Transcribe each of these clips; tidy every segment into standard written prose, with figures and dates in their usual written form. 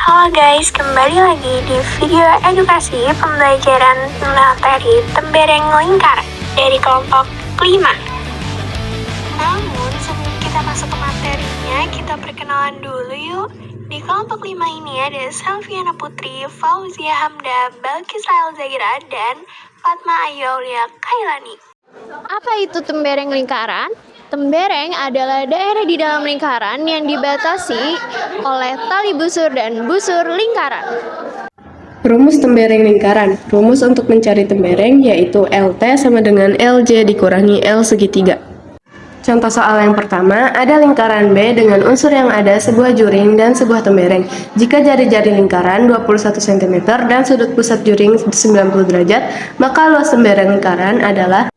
Halo guys, kembali lagi di video edukasi pembelajaran materi tembereng lingkar dari kelompok 5. Namun sebelum kita masuk ke materinya, kita perkenalan dulu yuk. Di kelompok 5 ini ada Selviana Putri, Fauzia Hamda, Balkis Lail Zaira, dan Fatma Ayaulia Kailani. Apa itu tembereng lingkaran? Tembereng adalah daerah di dalam lingkaran yang dibatasi oleh tali busur dan busur lingkaran. Rumus tembereng lingkaran. Rumus untuk mencari tembereng yaitu LT sama dengan LJ dikurangi L segitiga. Contoh soal yang pertama, ada lingkaran B dengan unsur yang ada sebuah juring dan sebuah tembereng. Jika jari-jari lingkaran 21 cm dan sudut pusat juring 90 derajat, maka luas tembereng lingkaran adalah.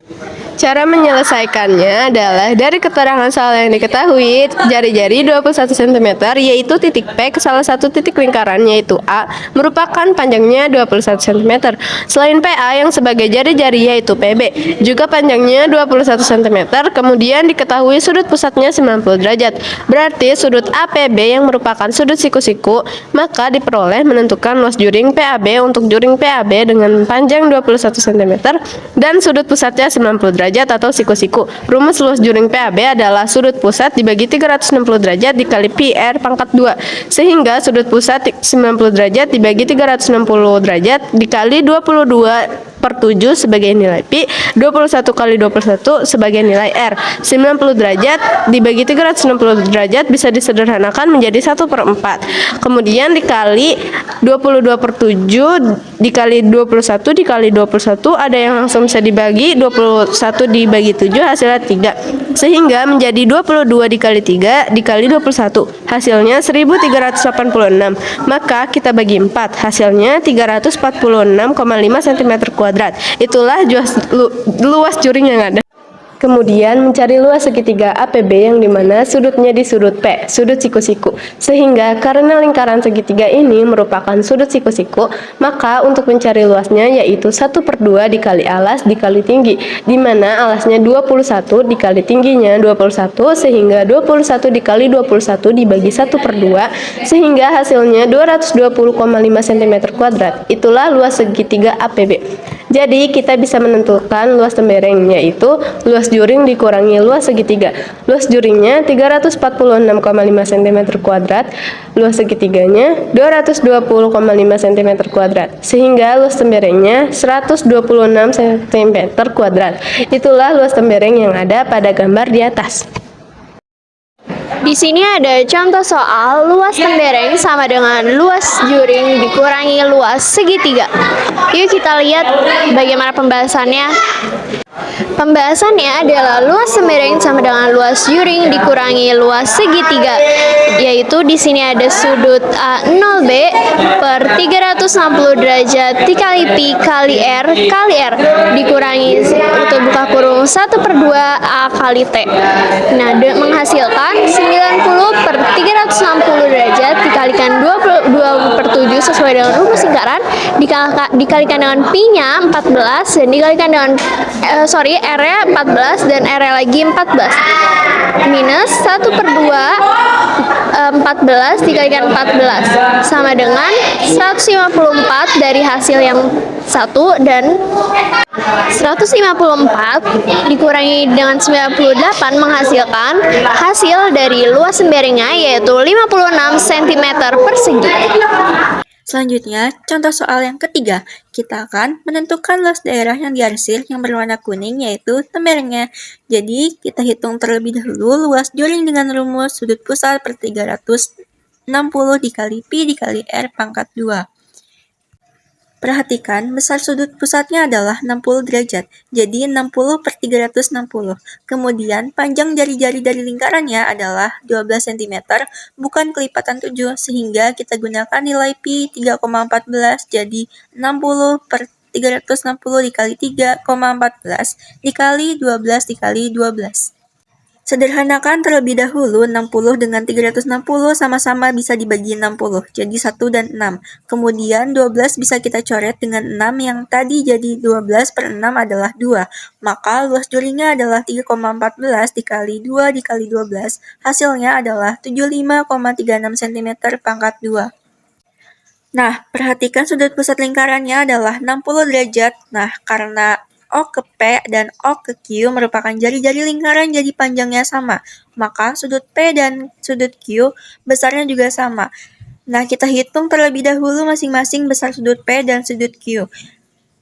Cara menyelesaikannya adalah dari keterangan soal yang diketahui, jari-jari 21 cm yaitu titik P ke salah satu titik lingkaran yaitu A merupakan panjangnya 21 cm. Selain PA yang sebagai jari-jari yaitu PB juga panjangnya 21 cm, kemudian diketahui sudut pusatnya 90 derajat. Berarti sudut APB yang merupakan sudut siku-siku, maka diperoleh menentukan luas juring PAB untuk juring PAB dengan panjang 21 cm dan sudut pusatnya 90 derajat atau siku-siku. Rumus luas juring PAB adalah sudut pusat dibagi 360 derajat dikali pi R pangkat 2, sehingga sudut pusat 90 derajat dibagi 360 derajat dikali 22/7 sebagai nilai pi, 21 kali 21 sebagai nilai R. 90 derajat dibagi 360 derajat bisa disederhanakan menjadi 1/4. Kemudian dikali 22/7 dikali 21 dikali 21, ada yang langsung bisa dibagi, 21 dibagi 7 hasilnya 3, sehingga menjadi 22 dikali 3 dikali 21 hasilnya 1386. Maka kita bagi 4 hasilnya 346,5 cm². Itulah luas juring yang ada. Kemudian mencari luas segitiga APB yang dimana sudutnya di sudut P, sudut siku-siku. Sehingga karena lingkaran segitiga ini merupakan sudut siku-siku, maka untuk mencari luasnya yaitu 1/2 dikali alas dikali tinggi, dimana alasnya 21 dikali tingginya 21, sehingga 21 dikali 21 dibagi 1/2, sehingga hasilnya 220,5 cm². Itulah luas segitiga APB. Jadi kita bisa menentukan luas tembereng yaitu luas juring dikurangi luas segitiga. Luas juringnya 346,5 cm², luas segitiganya 220,5 cm², sehingga luas temberengnya 126 cm². Itulah luas tembereng yang ada pada gambar di atas. Di sini ada contoh soal luas tembereng sama dengan luas juring dikurangi luas segitiga. Yuk kita lihat bagaimana pembahasannya. Pembahasannya adalah luas tembereng sama dengan luas juring dikurangi luas segitiga, yaitu di sini ada sudut A0B per 360 derajat dikali pi kali R dikurangi untuk buka kurung 1/2 A kali T. Nah, menghasilkan 90/360 derajat dikalikan 22/7 sesuai dengan rumus lingkaran, dikalikan dengan pi-nya 14 dan dikalikan dengan R-nya 14 dan R-nya lagi 14 minus 1/2 14 dikalikan 14 sama dengan 154 dari hasil yang 1 dan 154 dikurangi dengan 98 menghasilkan hasil dari luas temberengnya yaitu 56 cm persegi. Selanjutnya, contoh soal yang ketiga, kita akan menentukan luas daerah yang diarsir yang berwarna kuning yaitu temberengnya. Jadi, kita hitung terlebih dahulu luas juring dengan rumus sudut pusat per 360 dikali pi dikali R pangkat 2. Perhatikan, besar sudut pusatnya adalah 60 derajat, jadi 60/360. Kemudian, panjang jari-jari dari lingkarannya adalah 12 cm, bukan kelipatan 7, sehingga kita gunakan nilai pi 3,14, jadi 60/360 dikali 3,14 dikali 12 dikali 12. Sederhanakan terlebih dahulu 60 dengan 360 sama-sama bisa dibagi 60, jadi 1 dan 6. Kemudian 12 bisa kita coret dengan 6 yang tadi jadi 12/6 adalah 2. Maka luas juringnya adalah 3,14 dikali 2 dikali 12. Hasilnya adalah 75,36 cm pangkat 2. Nah, perhatikan sudut pusat lingkarannya adalah 60 derajat. Nah, karena O ke P dan O ke Q merupakan jari-jari lingkaran jadi panjangnya sama, maka sudut P dan sudut Q besarnya juga sama. Nah, kita hitung terlebih dahulu masing-masing besar sudut P dan sudut Q.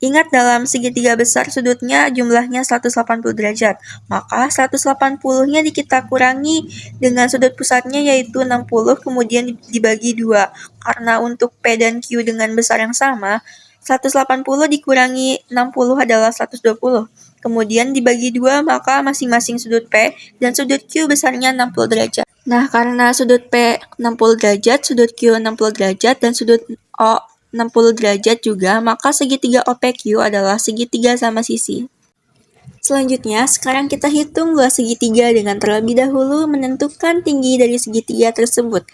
Ingat dalam segitiga besar sudutnya jumlahnya 180 derajat, maka 180-nya kita kurangi dengan sudut pusatnya yaitu 60 kemudian dibagi 2. Karena untuk P dan Q dengan besar yang sama, 180 dikurangi 60 adalah 120. Kemudian dibagi 2 maka masing-masing sudut P dan sudut Q besarnya 60 derajat. Nah, karena sudut P 60 derajat, sudut Q 60 derajat, dan sudut O 60 derajat juga, maka segitiga OPQ adalah segitiga sama sisi. Selanjutnya, sekarang kita hitung luas segitiga dengan terlebih dahulu menentukan tinggi dari segitiga tersebut.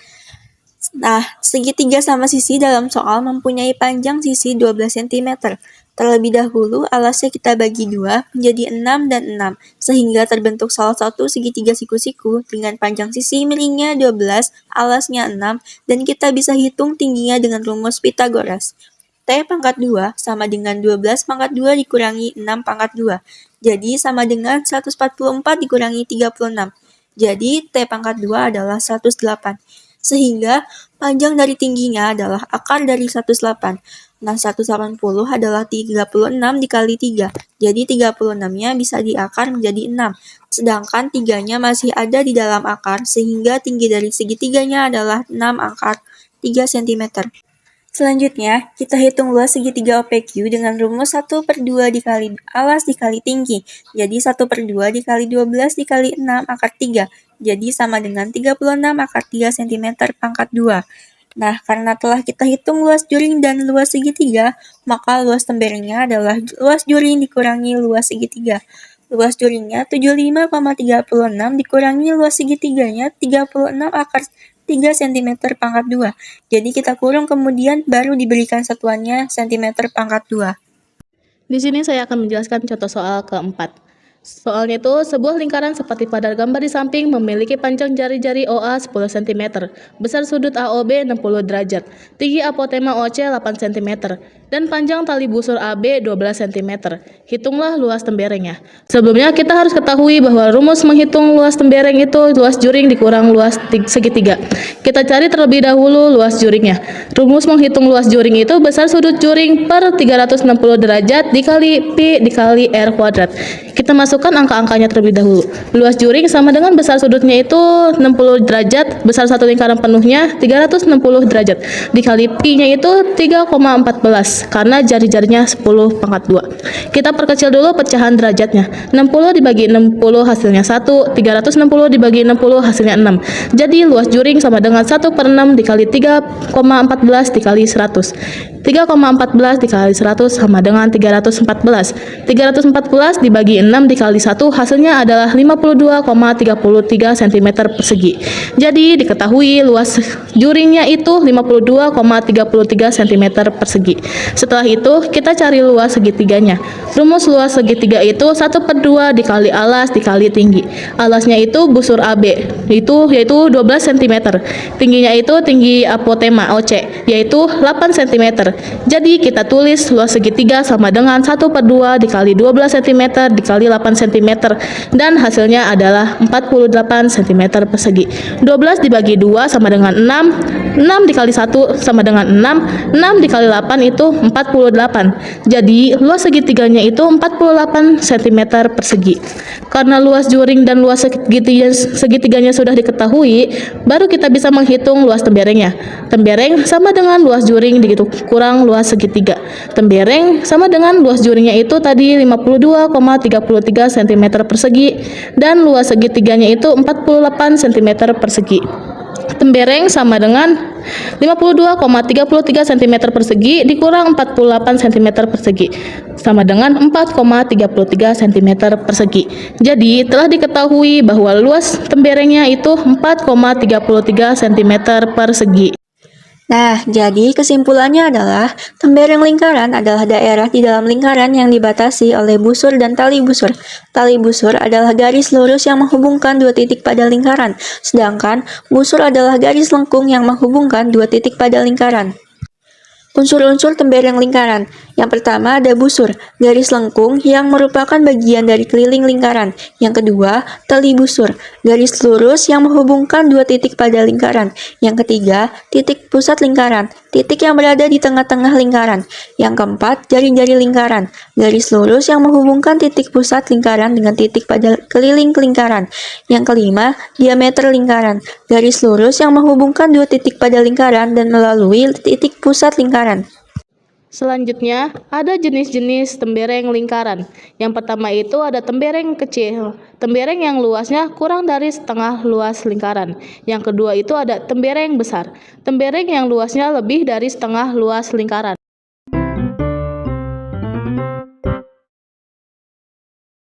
Nah, segitiga sama sisi dalam soal mempunyai panjang sisi 12 cm. Terlebih dahulu, alasnya kita bagi 2 menjadi 6 dan 6, sehingga terbentuk salah satu segitiga siku-siku dengan panjang sisi miringnya 12, alasnya 6, dan kita bisa hitung tingginya dengan rumus Pythagoras. T pangkat 2 sama dengan 12 pangkat 2 dikurangi 6 pangkat 2. Jadi sama dengan 144 dikurangi 36. Jadi T pangkat 2 adalah 108. Sehingga panjang dari tingginya adalah akar dari 108. Nah, 180 adalah 36 dikali 3. Jadi 36-nya bisa diakar menjadi 6. Sedangkan 3-nya masih ada di dalam akar, sehingga tinggi dari segitiganya adalah 6 akar 3 cm. Selanjutnya, kita hitung luas segitiga OPQ dengan rumus 1/2 dikali alas dikali tinggi. Jadi 1/2 dikali 12 dikali 6 akar 3. Jadi sama dengan 36 akar 3 cm pangkat 2. Nah, karena telah kita hitung luas juring dan luas segitiga, maka luas temberengnya adalah luas juring dikurangi luas segitiga. Luas juringnya 75,36 dikurangi luas segitiganya 36 akar 3 cm pangkat 2. Jadi kita kurung kemudian baru diberikan satuannya cm pangkat 2. Di sini saya akan menjelaskan contoh soal keempat. Soalnya itu, sebuah lingkaran seperti pada gambar di samping memiliki panjang jari-jari OA 10 cm, besar sudut AOB 60 derajat, tinggi apotema OC 8 cm, dan panjang tali busur AB 12 cm. Hitunglah luas temberengnya. Sebelumnya kita harus ketahui bahwa rumus menghitung luas tembereng itu luas juring dikurang luas segitiga. Kita cari terlebih dahulu luas juringnya. Rumus menghitung luas juring itu besar sudut juring per 360 derajat dikali pi dikali r kuadrat. Kita masukkan angka-angkanya terlebih dahulu. Luas juring sama dengan besar sudutnya itu 60 derajat, besar satu lingkaran penuhnya 360 derajat. Dikali pi-nya itu 3,14 karena jari-jarinya 10 pangkat 2. Kita perkecil dulu pecahan derajatnya. 60 dibagi 60 hasilnya 1, 360 dibagi 60 hasilnya 6. Jadi luas juring sama dengan 1/6 dikali 3,14 dikali 100. 3,14 dikali 100 sama dengan 314. 314 dibagi 6 dikali 1 hasilnya adalah 52,33 cm persegi. Jadi diketahui luas juringnya itu 52,33 cm persegi. Setelah itu kita cari luas segitiganya. Rumus luas segitiga itu 1/2 dikali alas dikali tinggi. Alasnya itu busur AB yaitu 12 cm. Tingginya itu tinggi apotema OC yaitu 8 cm. Jadi kita tulis luas segitiga sama dengan 1/2 dikali 12 cm dikali 8 cm dan hasilnya adalah 48 cm persegi. 12 dibagi 2 sama dengan 6, 6 dikali 1 sama dengan 6, 6 dikali 8 itu 48. Jadi luas segitiganya itu 48 cm persegi. Karena luas juring dan luas segitiganya sudah diketahui, baru kita bisa menghitung luas temberengnya. Tembereng sama dengan luas juring kurang luas segitiga. Tembereng sama dengan luas juringnya itu tadi 52,33 cm persegi dan luas segitiganya itu 48 cm persegi. Tembereng sama dengan 52,33 cm persegi dikurang 48 cm persegi sama dengan 4,33 cm persegi. Jadi telah diketahui bahwa luas temberengnya itu 4,33 cm persegi. Nah, jadi kesimpulannya adalah tembereng lingkaran adalah daerah di dalam lingkaran yang dibatasi oleh busur dan tali busur. Tali busur adalah garis lurus yang menghubungkan dua titik pada lingkaran, sedangkan busur adalah garis lengkung yang menghubungkan dua titik pada lingkaran. Unsur-unsur tembereng lingkaran. Yang pertama ada busur, garis lengkung yang merupakan bagian dari keliling lingkaran. Yang kedua, tali busur, garis lurus yang menghubungkan dua titik pada lingkaran. Yang ketiga, titik pusat lingkaran, titik yang berada di tengah-tengah lingkaran. Yang keempat, jari-jari lingkaran, garis lurus yang menghubungkan titik pusat lingkaran dengan titik pada keliling lingkaran. Yang kelima, diameter lingkaran, garis lurus yang menghubungkan dua titik pada lingkaran dan melalui titik pusat lingkaran. Selanjutnya, ada jenis-jenis tembereng lingkaran. Yang pertama itu ada tembereng kecil, tembereng yang luasnya kurang dari setengah luas lingkaran. Yang kedua itu ada tembereng besar, tembereng yang luasnya lebih dari setengah luas lingkaran.